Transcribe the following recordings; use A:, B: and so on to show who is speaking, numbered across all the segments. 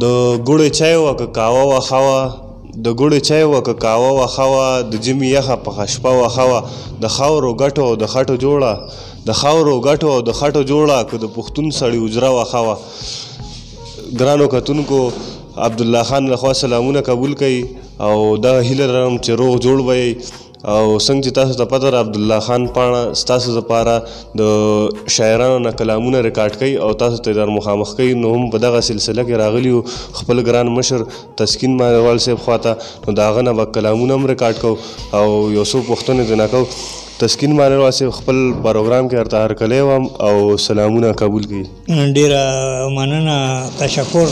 A: د ګوړې چای وه که کاوه وه ښه وه د ګوړې چای وه که کاوه وه ښه وه د ژمي یخه پخه شپه وه ښه وه د خاورو ګټو او د خټو جوړه د خاورو ګټو او د خټو جوړه که د پښتون سړي اجره وه ښه وه. ګرانو کتونکو عبدالله خان لخوا سلامونه قبول کوي او دا هیله لرم چې روغ جوړ به او څنګه چې تاسو ته پته ده عبدالله خان پاڼه ستاسو دپاره د شاعرانو نه کلامونه ریکارډ کوي او تاسو ته در مخامخ کوي. نو هم په دغه سلسله کې راغلي وو خپل ګران مشر تسکین مانروال صاحب خواته، نو د هغه نه به کلامونه هم ریکارډ کوو او یو څو پوښتنې ترې کوو. تسکین مانروال صاحب خپل پروګرام کې ورته هرکلی وم او سلامونه قبول کړي.
B: ډېره مننه، تشکر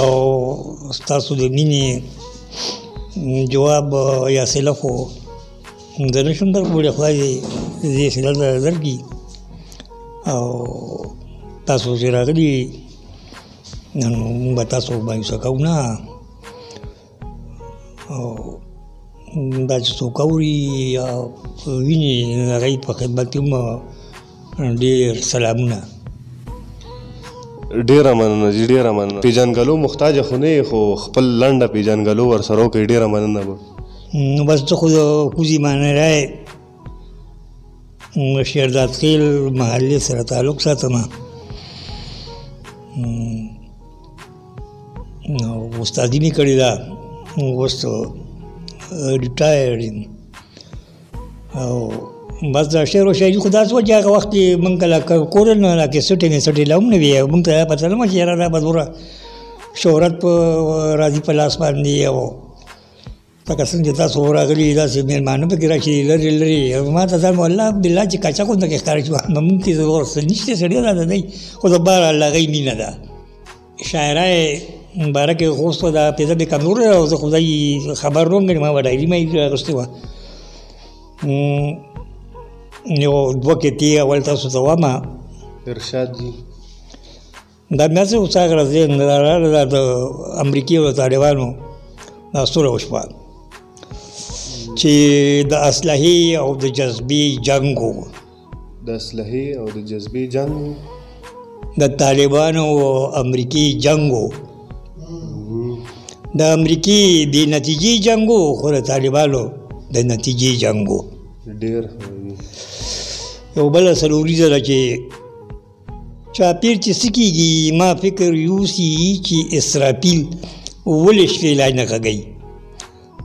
B: او ستاسو د مینې جواب یا صله خو زه نشم درکولی، خدای دې صله درکړي او تاسو چې راغلي نو موږ به تاسو مایوسه کوو نه او دا چې څوک اوري یا ویني د هغوی په خدمت کې هم ډېر سلامونه.
A: ډېره مننه جي، ډېره مننه. پیژنګلو محتاجه خو نه یې، خو خپل لنډه پیژنګلو ورسره وکړئ. ډېره مننه به.
B: نو بس زه خو د کوزي مانری شیرداد خیل محلې سره تعلق ساتم او استادي مې کړې ده، اوس ریټایر یم او بس دا شعر و شاعري خو داسې وه چې هغه وخت کې موږ کله کورل نو دا کیسټې مېسټې لا هم نه وي، موږ ته پته نه وه چې یاره دا به دومره شهرت په راځي په لاس باندې او لکه څنګه چې تاسو راغلي داسې مېلمانه پکې راشي لرې لرې. ما ته ځان والله بالله چې کاچا غونډه کې ښکاره شي موږ کې زور څه نشته سړی دا دی، خو د بهر الله هغوی مینه ده. شاعرۍ مبارک خوست دا پیدا به کمزور او زه خدای خبر نوم غنم ما ډایري مې اغوستې وه. یو دوه کتې اول تاسو ته وایم
A: ارشاد جي
B: دا مې هسې اوس هغه ذهن راغله دا د امریکې او طالبانو دا سوله وشوه چې د اسلحې او د جذبې جنګ و،
A: د اسلحې او د جذبې جنګ و،
B: د طالبانو او امریکې جنګ و، د امریکې د نتیجې جنګ و خو د طالبانو د نتیجې جنګ و.
A: ډېر
B: یو بله څلوریزه ده چې چاپیر چې څه کېږي ما فکر یوسي چې اسرافیل ولې شپې لا نه غږوي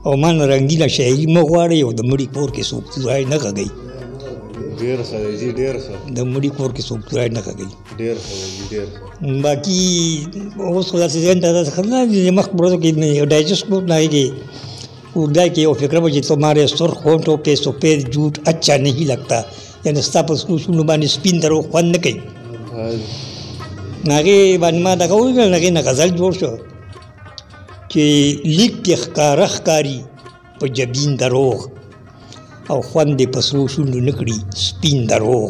B: او ما نه رنګینه شاعري مه غواړئ او د مړي کور کې څوک توری نه غږوي.
A: ډېر ښه دی جي، ډېر ښه.
B: د مړي کور کې څوک توری نه غږوي.
A: ډېر ښه دی جي، ډېر ښه.
B: باقي اوس خو داسې ذهن ته داسې خبره نه دي مخکې ورځو کې ډایجسټ کو نه هغې اردو کې یو فکر وه چې تمہارے سرخ ہونٹوں پہ سفید جھوٹ اچھا نہیں لگتا، یعنې ستا په سرو شونډو باندې سپین دروغ خوند نه کوي. هغې باندې ما دغه وکړل، هغې نه غزل جوړ شو چې لیک کې ښکاره ښکاري په جبین دروغ او خوند یې په سرو شونډو نه کړي سپین دروغ.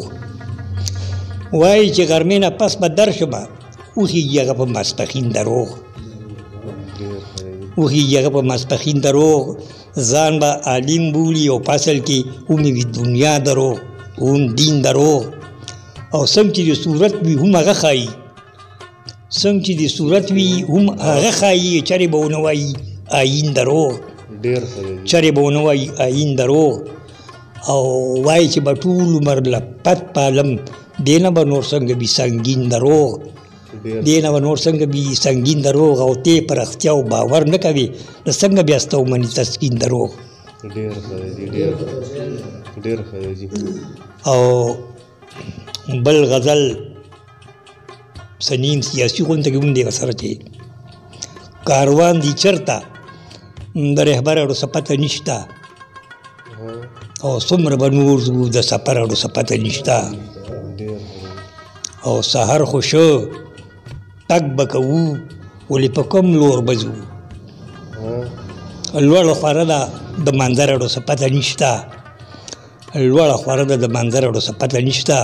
B: وایي چې غرمې نه پس به در شمه وخېږي هغه په ماسپښین دروغ، وخېږي هغه په ماسپښین دروغ، ځان به عالم بولي او په اصل کې هم وي دنیا دروغ هم دین دروغ. او څنګه چې د صورت وي هم هغه ښایي، څنګه چې د صورت وي هم هغه ښایي، چرې به ونه وایي آیین دروغ، چرې به ونه وایي آیین دروغ. او وایي چې به ټول عمر له پت پالم دې نه به نور څنګه وي سنګین دروغ، دې نه به نور څنګه وي سنګین دروغ. او ته په رښتیاو باور نه کوې نو څنګه بیا ستا ومني تسکین دروغ.
A: ډېر ښه دی جي، ډېر ښه دی جي.
B: او بل غزل سنیم سیاسي غونډه کې هم دی ورسره چې کاروان دی چرته د رهبر اړو څه پته نشته او څومره به نور ځو د سفر اړو څه پته نشته او سهار خو شو تګ به کوو ولې په کوم لور به ځو لوړه خواره ده د منظر اړو څه پته نشته لوړه خواره ده د منظر اړو څه پته نشته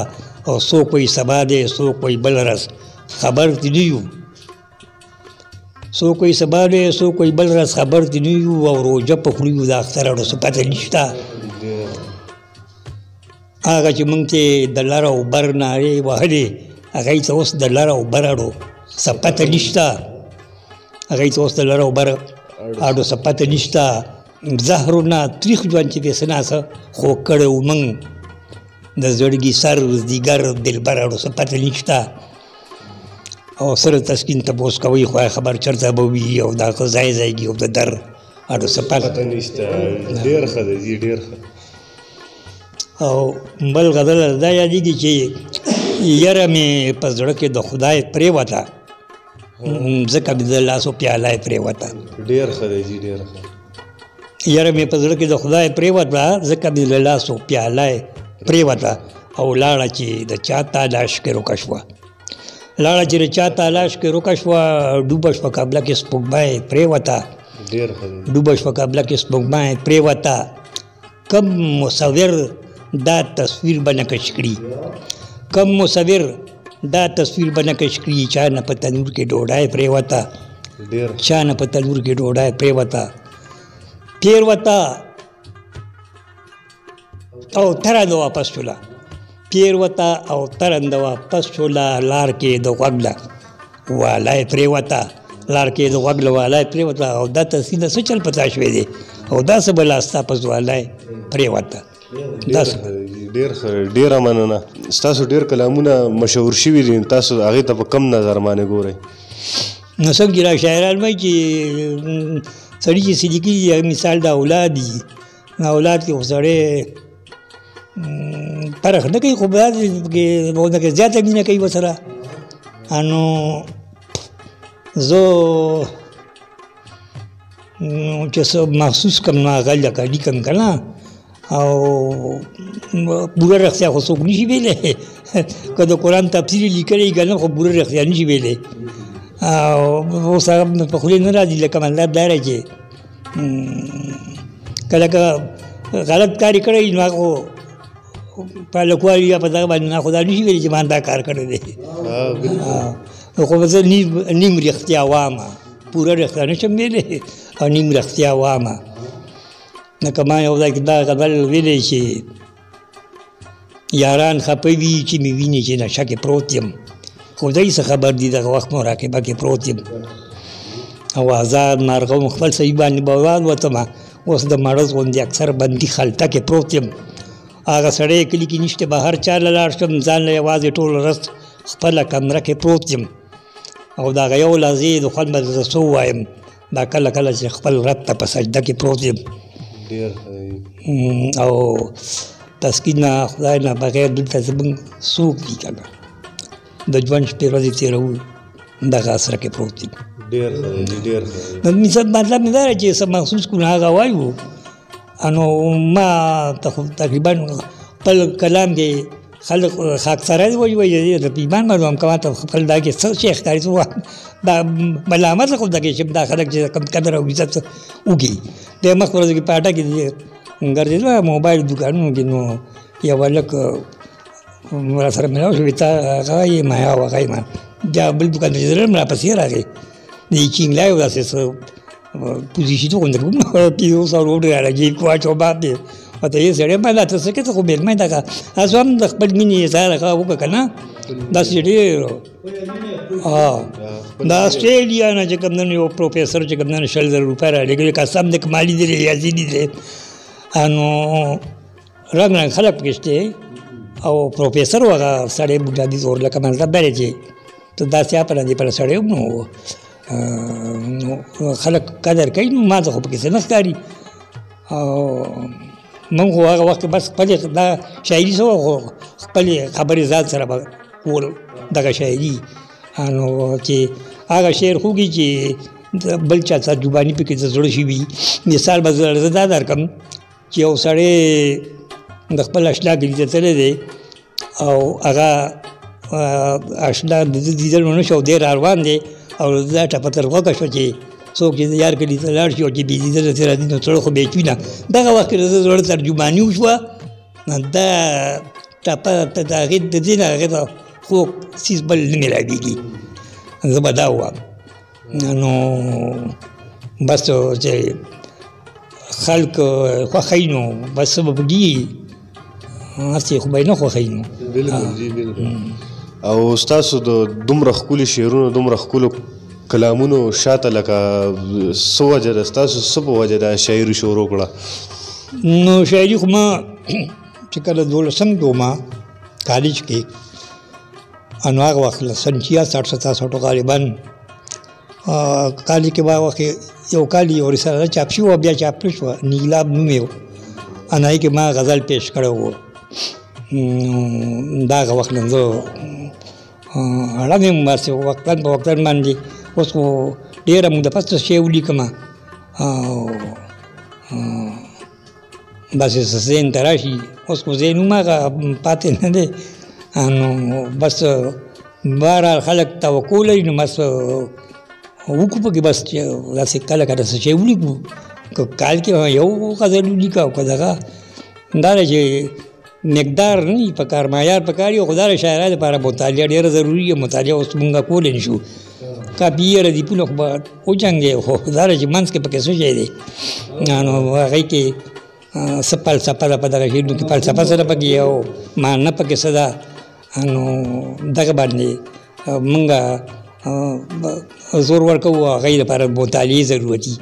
B: او څوک وایي سبا دی څوک وایي بل ورځ خبر دې نه یو څوک وایي سبا دی څوک وایي بل ورځ خبر دې نه یو او روژه په خولو یو د اختر اړو څه پته نشته هغه چې موږ ته د لر او بر نارې وهلې هغوی ته اوس د لر او بر اړو څه پته نشته هغه ته اوس د لر او بر اډو څه پته نشته زهرونه تریخ ژوند چې دې څه ناڅه خو کړی و موږ د زړګي سر دیګر دلبر اډو څه پته نشته او سره تسکین تپوس کوي خو خبر چرته به وي او دا ځای ځایږي او د در اډو څه پته
A: نشته. ډېر ښه دی جي ډېر ښه.
B: او بل غزل دا یادېږي چې یره مې په زړه کې د خدای پرېوته ځکه مې د لاسو پیاله یې پرېوته.
A: ډېر ښه دی جي ډېر ښه.
B: یره مې په زړه کې د خدای پرېوته ځکه مې د لاسو پیاله یې پرېوته او لاړه چې د چا تالاش کې روکه شوه لاړه چې د چا تالاش کې روکه شوه ډوبه شوه قبله کې سپوږمۍ پرېوته.
A: ډېر ښه دی.
B: ډوبه شوه قبله کې سپوږمۍ پرېوته کم مصور دا تصویر به نقش کړي کم مصور دا تصویر به نقش کړي چا نه په تنور کې ډوډۍ پرېوته چا نه په تنور کې ډوډۍ پرېوته او ترنده واپس شوله پیروته او ترنده واپس شوله لار کې د غوږله والی پرېوته لار کې د غوږله والی پرېوته او دا تصویر د څه چل پتا شوی دی او دا څه بله ستا په ځوالی پرېوته.
A: ډېر ښه ډېره مننه. ستاسو ډېر کلامونه مشهور شوي دي تاسو هغې ته په کم نظر باندې ګورئ؟
B: نو څنګه چې را شاعران وایي چې سړي چې څه لیکي مثال د اولاد دي اولاد کې خو سړی فرق نه کوي خو کې زیاته مینه کوي ورسره. نو زه چې څه محسوس کړم نو هغه لکه لیکم که نه او پوره رښتیا خو څوک نشي ویلی که د قرآن تفسیر یې لیکلی که نه خو پوره رښتیا نشي ویلی او اوس هغه په خولې نه راځي لکه مطلب دا دی چې کله که غلط کار یې کړی نو هغه په لکوالي یا په دغه باندې نه خو دا نشي ویلی چې ما دا کار کړی دی خو زه نیم رښتیا وامه پوره رښتیا نشم ویلی او نیم رښتیا وامه. لکه ما یو ځای کې دا غزل ویلی چې یاران خفه وي چې مې ویني چې نشه کې پروت یم خو دوی څه خبر دي دغه وخت مراقبه کې پروت یم او آزاد مارغه خپل سړي باندې بواد وتمه اوس د مرض غوندې اکثر بندي خلطه کې پروت یم هغه سړی کلي کې نشته بهر چا له لاړ شم ځان له یوازې ټول ورځ خپله کمره کې پروت یم او د هغه یو لحظې د خوند به زه څه ووایم دا کله کله چې خپل رب ته په سجده کې پروت یم. او تسکین نه خدای نه بغیر دلته زموږ څوک دي که نه د ژوند شپې ورځې تېروو دغه اسره کې پروت یم. مطلب مې دا دی چې څه محسوس کړو هغه وایو نو ما تقریبا خپل کلام کې خلق خاکسارای وایي د ایمان باندې هم کوه ته خپل دا کې څه شی ښکاري څه دا ملامت خو دا کې چې دا خلک چې کم قدر او عزت وکړي د مخ ورځ کې په اټه کې ګرځېدل موبایل دوکانونو کې نو یو هلک را سره ملاو شو تا هغه یې ما هغه یې ما بیا بل دوکان ته ځېدلم راپسې راغی د چینګلای و داسې څه پوزیشي تو غوندې کوم پیو سره وډې راځي کوچو باندې او ته یې سړی باندې تاسو کې ته خو مېلمه دا تاسو هم د خپل مینې اظهار وکړه که نه داسې ډېر د آسټرالیا نه چې کوم نن یو پروفیسر چې کوم نن 100,000 روپۍ رالیږلي قسم دی که مالي دی ریاضي دی نو رنګ رنګ خلک پکې شته او پروفیسر و هغه سړی بوډا دي زور لکه مطلب دا دی چې ته داسې اپله دې پر سړی نو خلک قدر کوي نو ما ته خو پکې څه نه ښکاري او موږ خو هغه وخت بس خپلې دا شاعري څه وه خپلې خبرې ذات سره به کول دغه شاعري نو چې هغه شعر خوږي چې بل چا ترجماني پکې د زړه شي وي مثال به زه دا درکړم چې یو سړی د خپل اشنا ګلي ته تللی دی او هغه اشنا د ده دیدل ونه شو دی را روان دی او دا ټپه تر غوږه شوه چې څوک چې د یار کلي ته لاړ شي او چې بې دیدله ترې راځي نو زړه خو بې چوي نه دغه وخت کې د ده زړه ترجماني وشوه دا ټپه د هغې د دې نه هغې ته خوږ څیز بل نه میلاویږي زه به دا ووایم نو بس چې خلک خوښوي نو بس څه به پکې هسې خو به یې نه خوښوي نو
A: بالکل جی بالکل او ستاسو د دومره ښکلي شعرونو دومره ښکلو کلامونو شاته لکه څه وجه ده ستاسو څه په وجه ده شاعري شروع کړه؟
B: نو شاعري خو ما چې کله 12 کې وما کالج کې نو هغه وخت سن 66-67 غالبا کالج کې به وخت یو کال یو رساله چاپ شو بیا چاپ شو نیلاب نوم یو انا کې ما غزل پیش کړو دا هغه وخت نه زه اړم ماسه وختن په وختن باندې اوس خو ډېره موده پس شی ولیکم بس زین تراشي اوس خو زینو ما پاتې نه دی نو بس بهرحال خلک توقع لري نو بس وکړو پکې بس داسې کله کله څه شی ولیکو که کال کې یو غزل ولیکه او که دغه دا ده چې مقدار نه په کار معیار په کار یو خو دا د شاعرانو لپاره مطالعه ډېره ضروري ده مطالعه اوس مونږ کولی نه شو کاپي یې ردیفونه خو به وجنګې خو دا ده چې منځ کې پکې څه شی دی نو هغې کې څه فلسفه ده په دغه شعرونو کې فلسفه څه ده پکې او معنه پکې څه ده نو دغه باندې مونږ زور ورکوو هغې لپاره مطالعې ضرورتي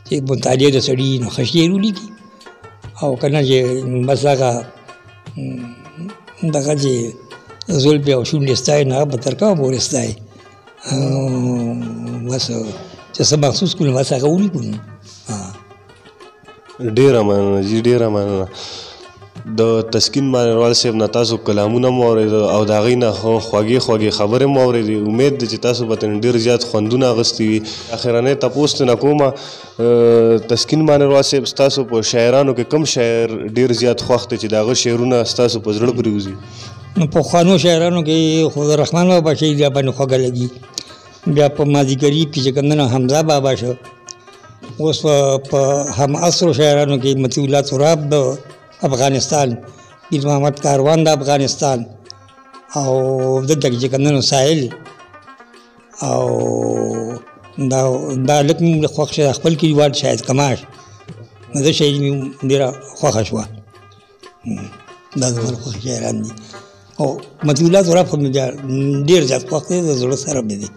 B: چې مطالعه د سړي نو ښه شعر ولیکي او که نه چې بس هغه دغه چې زلفې او شونډې ستایي نو هغه به تر کومه پورې ستایي بس چې څه مخصوص کړو بس هغه ولیکو نو
A: ډېره مننه جي ډېره مننه د تسکین مانروال صاحب نه تاسو کلامونه مو اورېده او د هغې نه خوږې خوږې خبرې مو اورېدې امید ده چې تاسو به ترې ډېر زیات خوندونه اخیستي وي اخرنی تپوس ترې نه کومه تسکین مانروال صاحب ستاسو په شاعرانو کې کوم شاعر ډېر زیات خوښ دی چې د هغه شعرونه ستاسو په زړه پرېوځي؟
B: نو پخوانو شاعرانو کې خو د رحمان بابا شعر بیا باندې خوږه لګي بیا په مازیګري کې چې کوم دی حمزه بابا شو اوس په هم عصرو شاعرانو کې مطیع الله تراب د افغانستان پیر محمد کاروان د افغانستان او دلته چې کوم دی ساحل او دا لږ مې خوښ شه خپل کلیوال شاید کماش نو دا شعر مې ډېره خوښه شوه دا زما خوښ شاعران دي او مطیع الله تراب خو مې ډېر زیات خوښ دی د زړه سره مې دی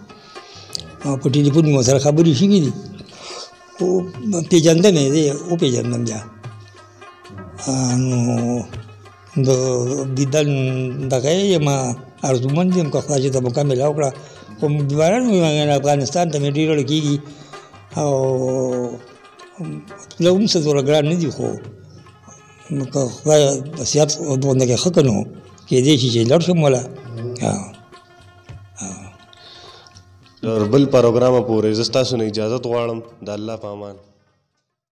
B: او په ټلیفون مې ورسره خبرې شوي دي خو پېژندنې دی وپېژندم بیا نو د دیدن دغه یم ارزومند یم که خدای چې ته موقع میلاو کړه خو دوباره افغانستان ته مې ډېر اړه کېږي او له هم څه دوره ګران نه دي خو که خدای صحت دومره کې ښه که نو کېدی شي چې لاړ شم وله
A: بل پروګرامه پورې زه ستاسو نه اجازت غواړم د الله په امان